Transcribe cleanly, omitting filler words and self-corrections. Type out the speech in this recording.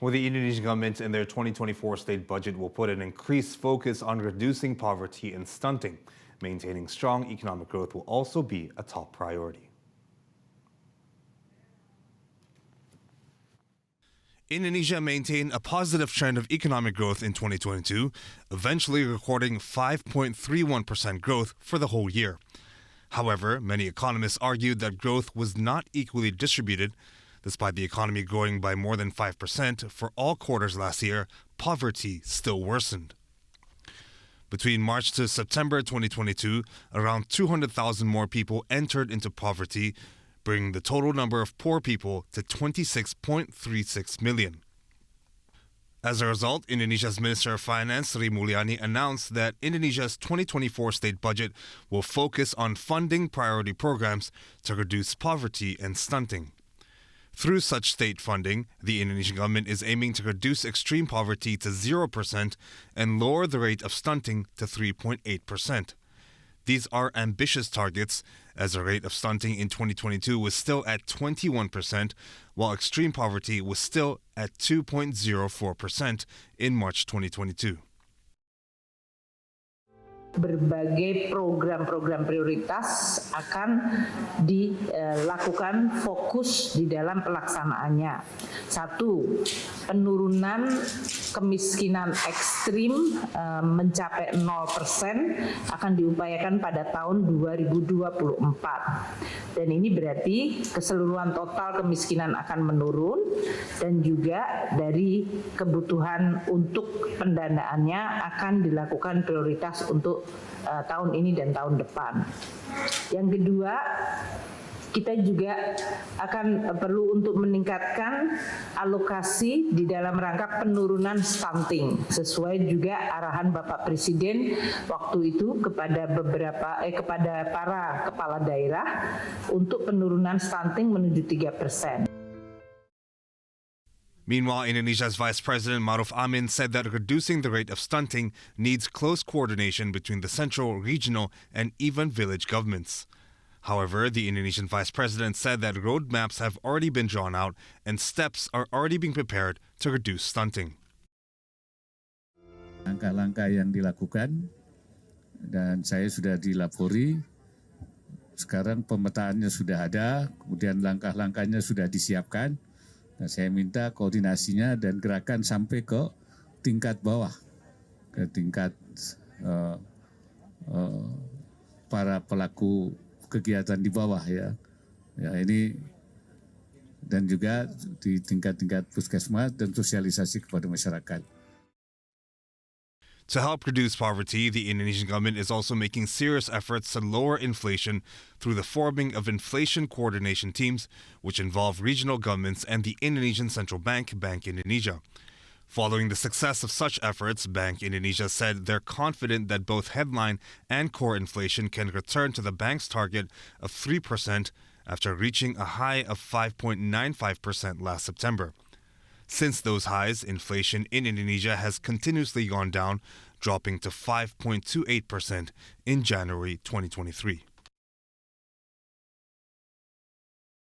Well, the Indonesian government in their 2024 state budget will put an increased focus on reducing poverty and stunting. Maintaining strong economic growth will also be a top priority. Indonesia maintained a positive trend of economic growth in 2022, eventually recording 5.31% growth for the whole year. However, many economists argued that growth was not equally distributed. Despite the economy growing by more than 5% for all quarters last year, poverty still worsened. Between March to September 2022, around 200,000 more people entered into poverty, bringing the total number of poor people to 26.36 million. As a result, Indonesia's Minister of Finance, Sri Mulyani, announced that Indonesia's 2024 state budget will focus on funding priority programs to reduce poverty and stunting. Through such state funding, the Indonesian government is aiming to reduce extreme poverty to 0% and lower the rate of stunting to 3.8%. These are ambitious targets, as the rate of stunting in 2022 was still at 21%, while extreme poverty was still at 2.04% in March 2022. Berbagai program-program prioritas akan dilakukan fokus di dalam pelaksanaannya. 1. Penurunan kemiskinan ekstrim mencapai 0% akan diupayakan pada tahun 2024. Dan ini berarti keseluruhan total kemiskinan akan menurun dan juga dari kebutuhan untuk pendanaannya akan dilakukan prioritas untuk tahun ini dan tahun depan. Yang kedua, kita juga akan perlu untuk meningkatkan alokasi di dalam rangka penurunan stunting sesuai juga arahan Bapak Presiden waktu itu kepada para kepala daerah untuk penurunan stunting menuju 3%. Meanwhile, Indonesia's Vice President Maruf Amin said that reducing the rate of stunting needs close coordination between the central, regional, and even village governments. However, the Indonesian Vice President said that roadmaps have already been drawn out and steps are already being prepared to reduce stunting. Langkah-langkah yang dilakukan dan saya sudah dilapori, sekarang pemetaannya sudah ada, kemudian langkah-langkahnya sudah disiapkan. Nah, saya minta koordinasinya dan gerakan sampai ke tingkat bawah, ke tingkat para pelaku kegiatan di bawah ya. Ya ini dan juga di tingkat-tingkat puskesmas dan sosialisasi kepada masyarakat. To help reduce poverty, the Indonesian government is also making serious efforts to lower inflation through the forming of inflation coordination teams, which involve regional governments and the Indonesian Central Bank, Bank Indonesia. Following the success of such efforts, Bank Indonesia said they're confident that both headline and core inflation can return to the bank's target of 3% after reaching a high of 5.95% last September. Since those highs, inflation in Indonesia has continuously gone down, dropping to 5.28% in January 2023.